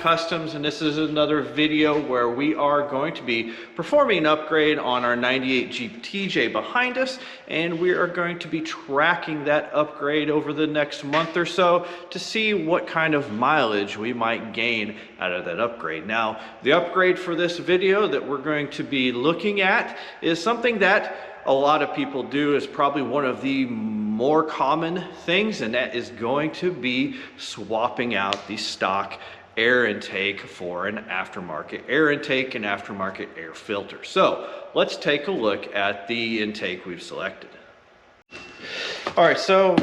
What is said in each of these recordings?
Customs, and this is another video where we are going to be performing an upgrade on our 98 Jeep TJ behind us, and we are going to be tracking that upgrade over the next month or so to see what kind of mileage we might gain out of that upgrade. Now, the upgrade for this video that we're going to be looking at is something that a lot of people do. Is probably one of the more common things, and that is going to be swapping out the stock air intake for an aftermarket air intake and aftermarket air filter. So let's take a look at the intake we've selected. All right, so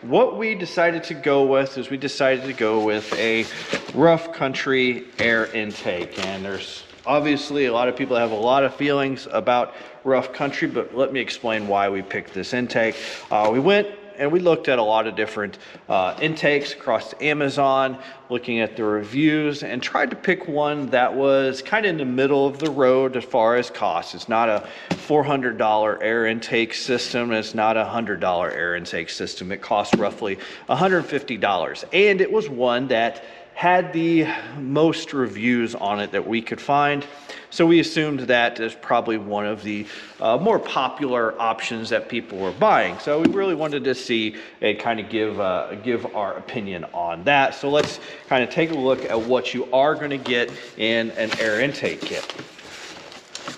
what we decided to go with is we decided to go with a rough country air intake, and there's obviously a lot of people have a lot of feelings about rough country, but let me explain why we picked this intake. We went and we looked at a lot of different intakes across Amazon, looking at the reviews, and tried to pick one that was kind of in the middle of the road as far as cost. It's not a $400 air intake system. It's not a $100 air intake system. It costs roughly $150, and it was one that had the most reviews on it that we could find. So we assumed that is probably one of the more popular options that people were buying. So we really wanted to see and kind of give our opinion on that. So let's kind of take a look at what you are going to get in an air intake kit.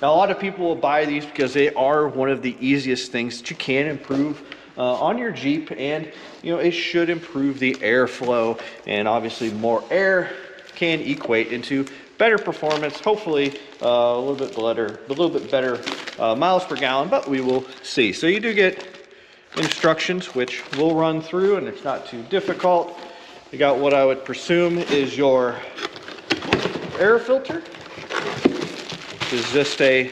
Now, a lot of people will buy these because they are one of the easiest things that you can improve on your Jeep, and you know, it should improve the airflow, and obviously more air can equate into better performance, hopefully a little bit better miles per gallon, but we will see. So you do get instructions which we'll run through, and it's not too difficult. You got what I would presume is your air filter, which is just a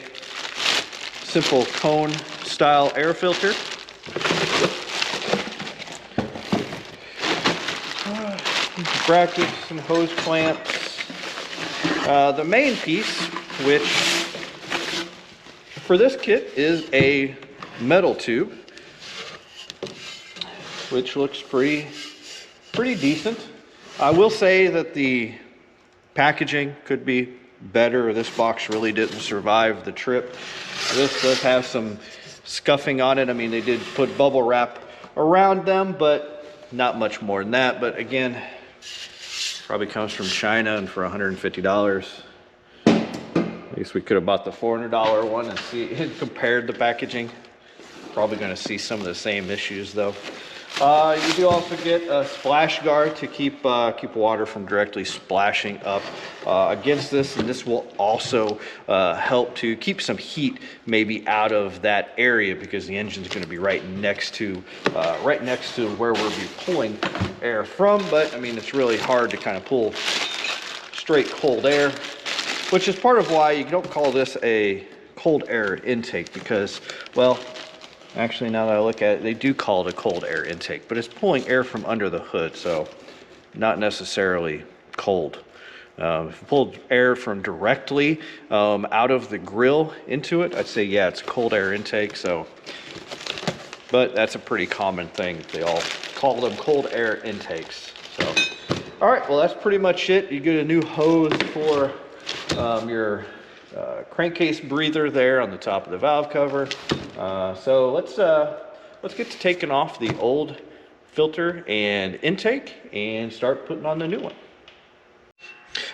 simple cone style air filter. Brackets and hose clamps. The main piece, which for this kit is a metal tube, which looks pretty decent. I will say that the packaging could be better. This box really didn't survive the trip. This does have some scuffing on it. I mean, they did put bubble wrap around them, but not much more than that. But again, probably comes from China, and for $150. At least we could have bought the $400 one and compared the packaging. Probably going to see some of the same issues though. You do also get a splash guard to keep water from directly splashing up against this, and this will also help to keep some heat maybe out of that area, because the engine's going to be right next to where we'll be pulling air from. But I mean, it's really hard to kind of pull straight cold air, which is part of why you don't call this a cold air intake, because, well, actually, now that I look at it, they do call it a cold air intake, but it's pulling air from under the hood, so not necessarily cold. If you pulled air from directly out of the grill into it, I'd say, yeah, it's a cold air intake. So, but that's a pretty common thing. They all call them cold air intakes. So, all right, well, that's pretty much it. You get a new hose for your crankcase breather there on the top of the valve cover. So let's get to taking off the old filter and intake and start putting on the new one.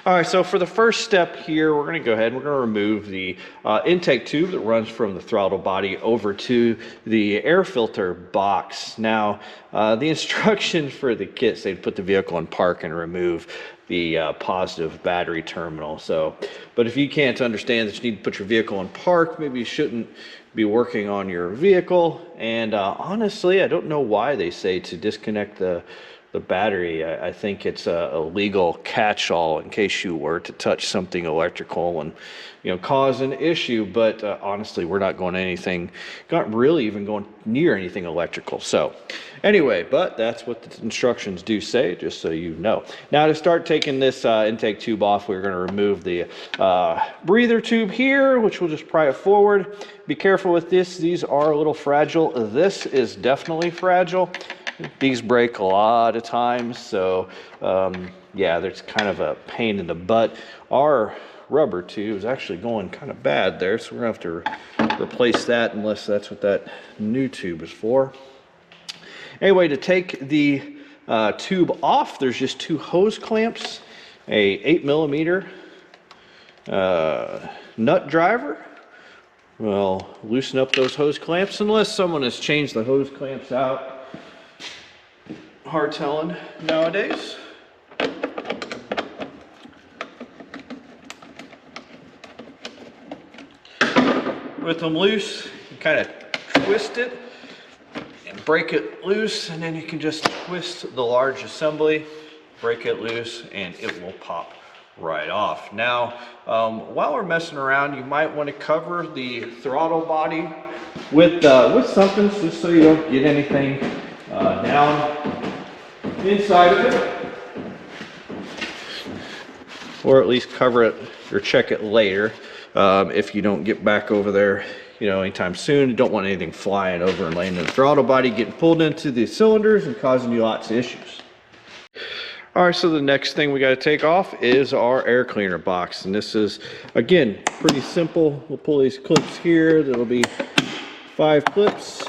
All right, so for the first step here, we're going to go ahead and we're going to remove the intake tube that runs from the throttle body over to the air filter box. Now, the instructions for the kit say to put the vehicle in park and remove the positive battery terminal. So, but if you can't understand that you need to put your vehicle in park, maybe you shouldn't be working on your vehicle. And honestly, I don't know why they say to disconnect the battery. I think it's a legal catch-all in case you were to touch something electrical and, you know, cause an issue. But honestly, we're not really even going near anything electrical. So anyway, but that's what the instructions do say, just so you know. Now, to start taking this intake tube off, we're going to remove the breather tube here, which we'll just pry it forward. Be careful with this. These are a little fragile. This is definitely fragile. These break a lot of times, so yeah, there's kind of a pain in the butt. Our rubber tube is actually going kind of bad there, so we're gonna have to replace that unless that's what that new tube is for. Anyway, to take the tube off, there's just two hose clamps, a 8mm nut driver. Well, loosen up those hose clamps unless someone has changed the hose clamps out. Hard telling nowadays. With them loose, you kind of twist it and break it loose, and then you can just twist the large assembly, break it loose, and it will pop right off. Now, while we're messing around, you might want to cover the throttle body with something, just so you don't get anything down inside of it, or at least cover it or check it later if you don't get back over there, you know, anytime soon. You don't want anything flying over and laying in the throttle body, getting pulled into the cylinders and causing you lots of issues. All right, so the next thing we got to take off is our air cleaner box, and this is, again, pretty simple. We'll pull these clips here. There'll be 5 clips.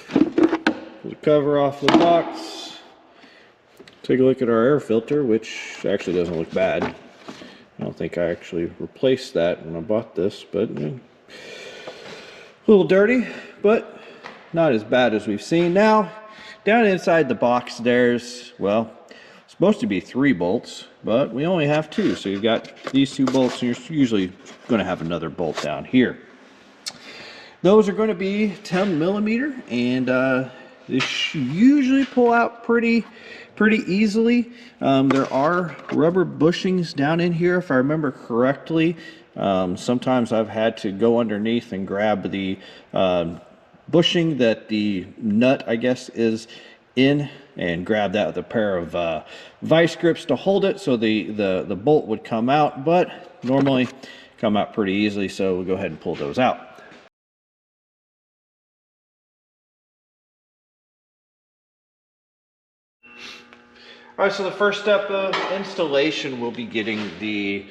Pull the cover off the box. Take a look at our air filter, which actually doesn't look bad. I don't think I actually replaced that when I bought this, but a little dirty, but not as bad as we've seen. Now, down inside the box there's, well, supposed to be 3 bolts, but we only have 2. So you've got these 2 bolts, and you're usually going to have another bolt down here. Those are going to be 10mm, and they usually pull out pretty easily. There are rubber bushings down in here, if I remember correctly. Sometimes I've had to go underneath and grab the bushing that the nut, I guess, is in, and grab that with a pair of vice grips to hold it, so the bolt would come out, but normally come out pretty easily, so we'll go ahead and pull those out. All right, so the first step of installation will be getting the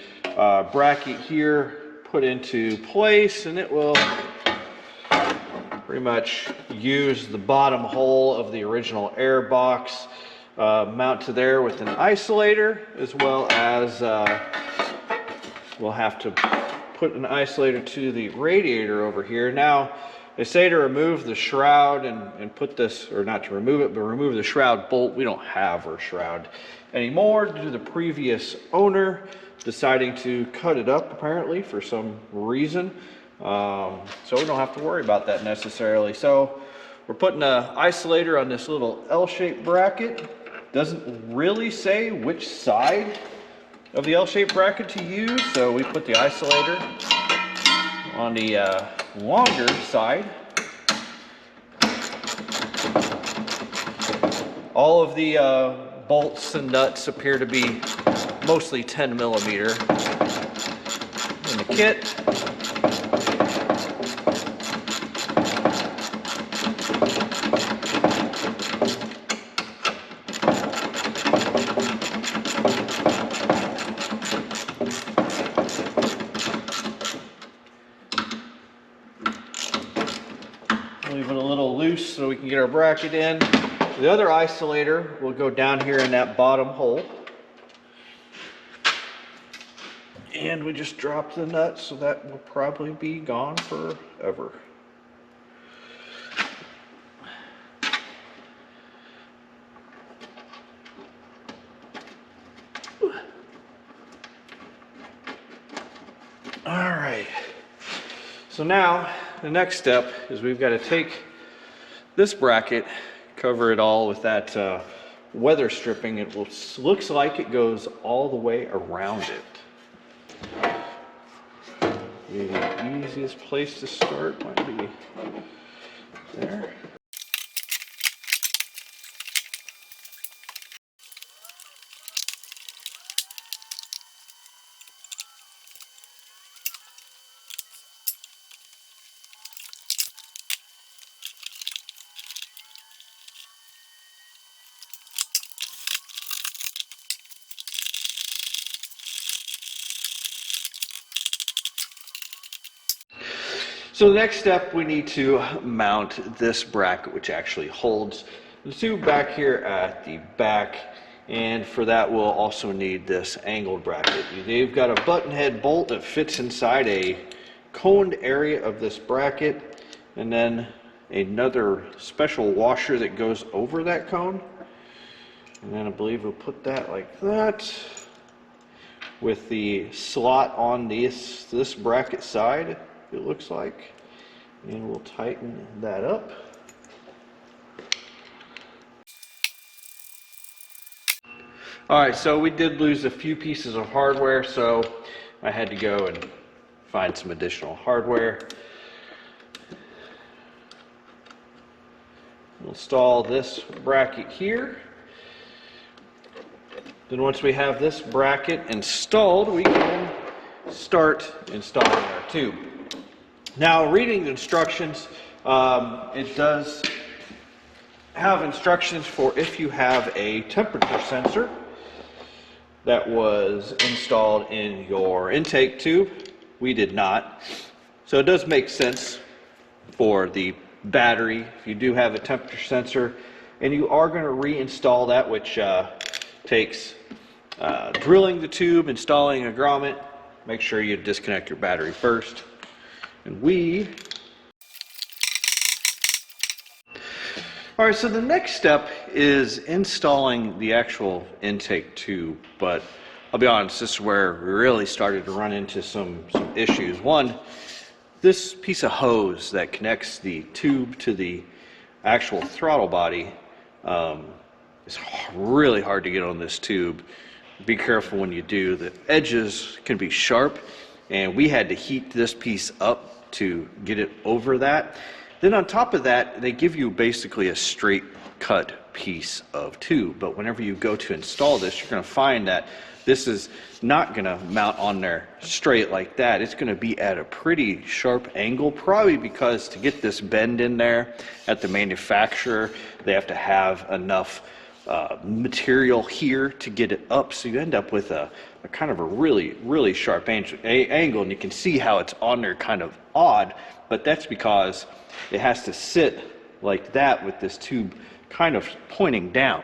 bracket here put into place, and it will pretty much use the bottom hole of the original air box, mount to there with an isolator, as well as we'll have to put an isolator to the radiator over here. Now, they say to remove the shroud and put this, or not to remove it, but remove the shroud bolt. We don't have our shroud anymore due to the previous owner deciding to cut it up, apparently, for some reason. So we don't have to worry about that necessarily. So we're putting an isolator on this little L-shaped bracket. Doesn't really say which side of the L-shaped bracket to use, so we put the isolator on the longer side. All of the bolts and nuts appear to be mostly 10mm in the kit. Leave it a little loose so we can get our bracket in. The other isolator will go down here in that bottom hole. And we just dropped the nut, so that will probably be gone forever. All right. So now the next step is we've got to take this bracket, cover it all with that weather stripping. It looks like it goes all the way around it. The easiest place to start might be there. So the next step, we need to mount this bracket, which actually holds the tube back here at the back. And for that, we'll also need this angled bracket. They've got a button head bolt that fits inside a coned area of this bracket, and then another special washer that goes over that cone. And then I believe we'll put that like that, with the slot on this bracket side, it looks like. And we'll tighten that up. All right, so we did lose a few pieces of hardware, so I had to go and find some additional hardware. We'll install this bracket here. Then once we have this bracket installed, we can start installing our tube. Now, reading the instructions, it does have instructions for if you have a temperature sensor that was installed in your intake tube. We did not. So it does make sense for the battery, if you do have a temperature sensor, and you are going to reinstall that, which takes drilling the tube, installing a grommet. Make sure you disconnect your battery first. And all right, so the next step is installing the actual intake tube, but I'll be honest, this is where we really started to run into some issues. One, this piece of hose that connects the tube to the actual throttle body is really hard to get on this tube. Be careful when you do. The edges can be sharp, and we had to heat this piece up to get it over that. Then on top of that, they give you basically a straight cut piece of tube, but whenever you go to install this, you're going to find that this is not going to mount on there straight like that. It's going to be at a pretty sharp angle, probably because to get this bend in there at the manufacturer, they have to have enough material here to get it up, so you end up with a kind of a really sharp angle, and you can see how it's on there kind of odd, but that's because it has to sit like that with this tube kind of pointing down.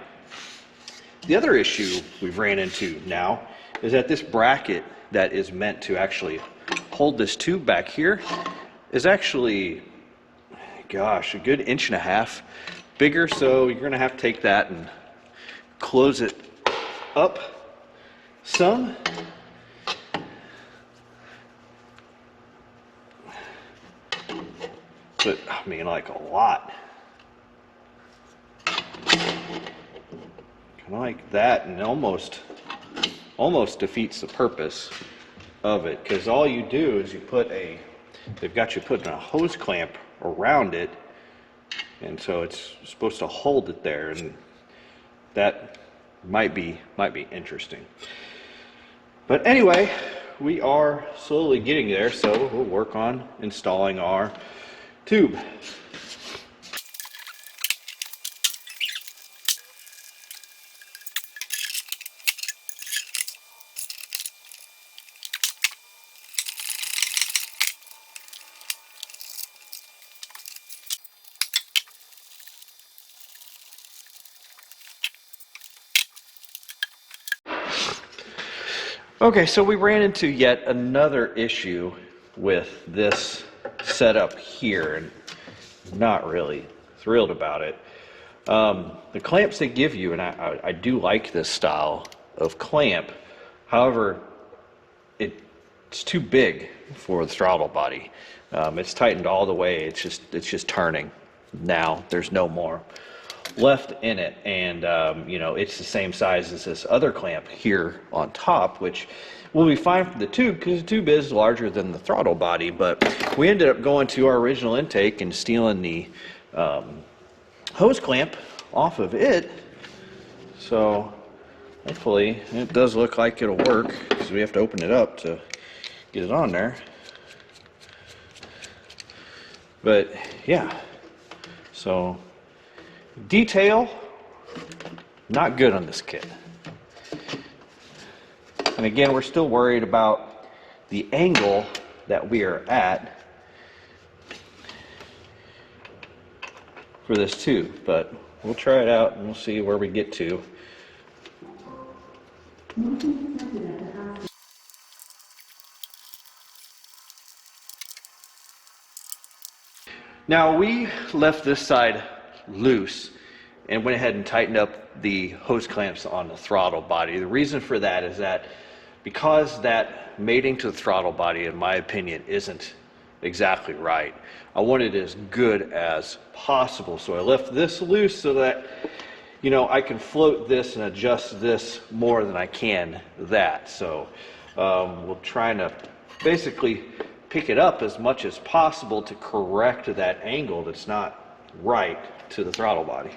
The other issue we've ran into now is that this bracket that is meant to actually hold this tube back here is actually, gosh, a good 1.5 inches bigger, so you're going to have to take that and close it up some. But I mean, like a lot. Kind of like that, and almost defeats the purpose of it, because all you do is they've got you putting a hose clamp around it, and so it's supposed to hold it there, and that might be interesting. But anyway, we are slowly getting there, so we'll work on installing our tube. Okay, so we ran into yet another issue with this setup here, and not really thrilled about it. The clamps they give you, and I do like this style of clamp, however, it's too big for the throttle body. It's tightened all the way, it's just turning. Now there's no more left in it, and you know, it's the same size as this other clamp here on top, which will be fine for the tube because the tube is larger than the throttle body. But we ended up going to our original intake and stealing the hose clamp off of it, so hopefully it does look like it'll work, because we have to open it up to get it on there. But yeah, so detail, not good on this kit. And again, we're still worried about the angle that we are at, for this tube, but we'll try it out and we'll see where we get to. Now we left this side loose and went ahead and tightened up the hose clamps on the throttle body. The reason for that is that because that mating to the throttle body, in my opinion, isn't exactly right, I want it as good as possible. So I left this loose so that, you know, I can float this and adjust this more than I can that. So we'll try to basically pick it up as much as possible to correct that angle that's not right to the throttle body.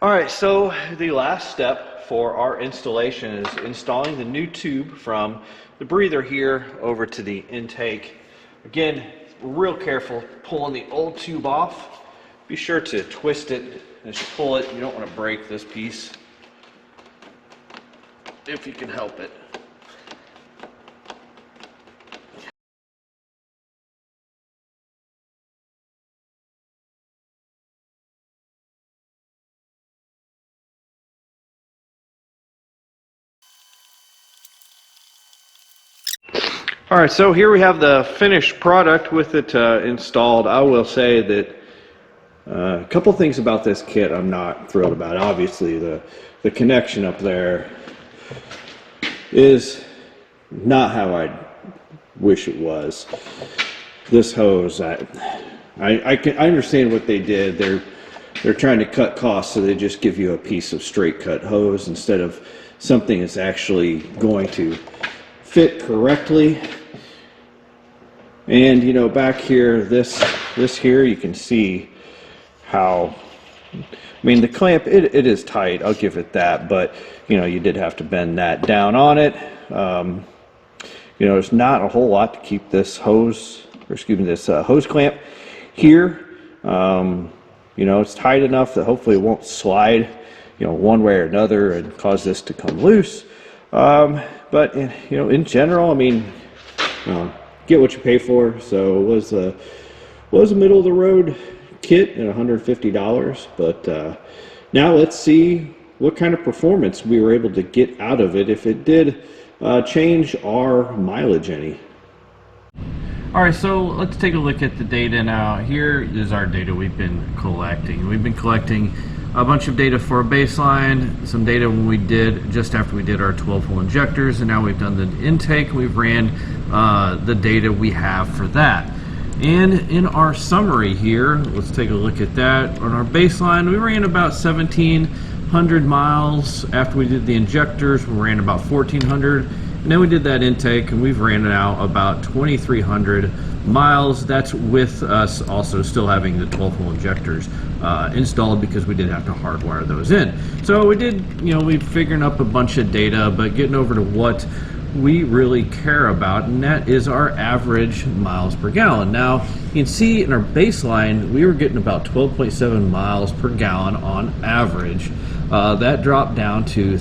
All right, so the last step for our installation is installing the new tube from the breather here over to the intake. Again, real careful pulling the old tube off. Be sure to twist it as you pull it. You don't want to break this piece if you can help it. All right, so here we have the finished product with it installed. I will say that a couple things about this kit I'm not thrilled about. Obviously, the connection up there is not how I wish it was. This hose, I understand what they did. They're trying to cut costs, so they just give you a piece of straight cut hose instead of something that's actually going to fit correctly. And you know, back here, this here, you can see how, I mean, the clamp, it is tight, I'll give it that, but you know, you did have to bend that down on it. You know, there's not a whole lot to keep this hose, or excuse me, this hose clamp here. You know, it's tight enough that hopefully it won't slide, you know, one way or another and cause this to come loose. But you know, in general, I mean, get what you pay for. So it was a middle of the road kit at $150. But now let's see what kind of performance we were able to get out of it, if it did change our mileage any. All right, so let's take a look at the data now. Here is our data we've been collecting. We've been collecting a bunch of data for a baseline, some data when we did, just after we did our 12-hole injectors, and now we've done the intake. We've ran the data we have for that. And in our summary here, let's take a look at that. On our baseline, we ran about 1,700 miles. After we did the injectors, we ran about 1,400. And then we did that intake, and we've ran now about 2,300 miles. That's with us also still having the 12-hole injectors installed, because we did have to hardwire those in. So we did, you know, we're figuring up a bunch of data, but getting over to what we really care about, and that is our average miles per gallon. Now, you can see in our baseline, we were getting about 12.7 miles per gallon on average. That dropped down to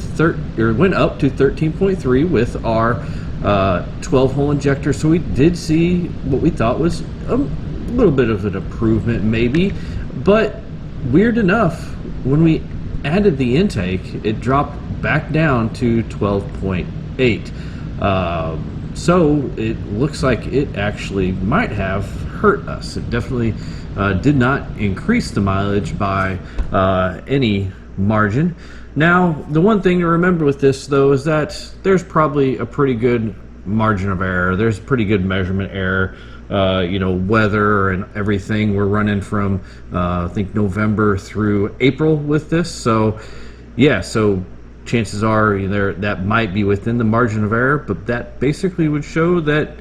went up to 13.3 with our 12-hole injector. So we did see what we thought was a little bit of an improvement, maybe. But weird enough, when we added the intake, it dropped back down to 12.8. So it looks like it actually might have hurt us. It definitely did not increase the mileage by any margin. Now, the one thing to remember with this, though, is that there's probably a pretty good margin of error. There's pretty good measurement error. You know, weather and everything. We're running from I think November through April with this. So yeah, so chances are that might be within the margin of error, but that basically would show that,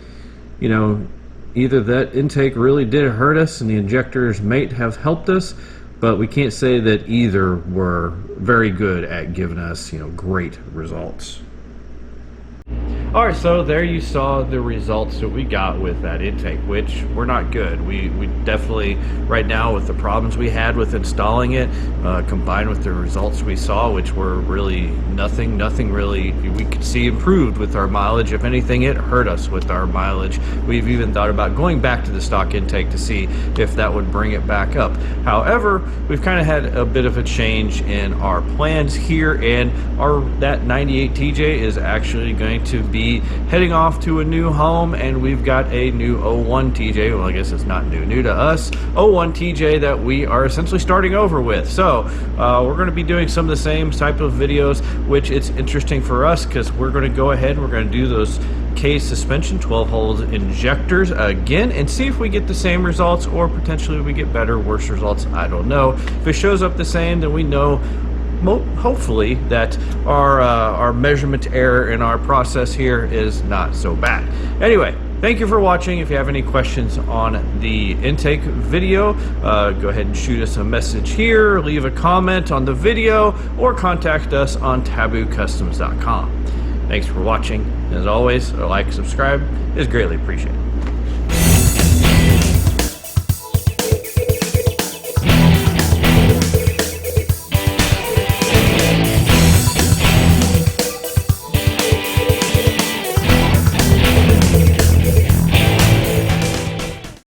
you know, either that intake really did hurt us and the injectors might have helped us, but we can't say that either were very good at giving us, you know, great results. All right, so there you saw the results that we got with that intake, which were not good. We definitely, right now, with the problems we had with installing it, combined with the results we saw, which were really nothing really we could see improved with our mileage. If anything, it hurt us with our mileage. We've even thought about going back to the stock intake to see if that would bring it back up. However, we've kind of had a bit of a change in our plans here, and that 98 TJ is actually going to be heading off to a new home, and we've got a new 01 TJ. Well, I guess it's not new to us. 01 TJ that we are essentially starting over with. So we're going to be doing some of the same type of videos, which it's interesting for us because we're going to go ahead and we're going to do those K suspension 12-hole injectors again and see if we get the same results, or potentially we get better, worse results. I don't know. If it shows up the same, then we know hopefully that our measurement error in our process here is not so bad. Anyway, thank you for watching. If you have any questions on the intake video, go ahead and shoot us a message here, leave a comment on the video, or contact us on taboocustoms.com. Thanks for watching. As always, a like, subscribe is greatly appreciated.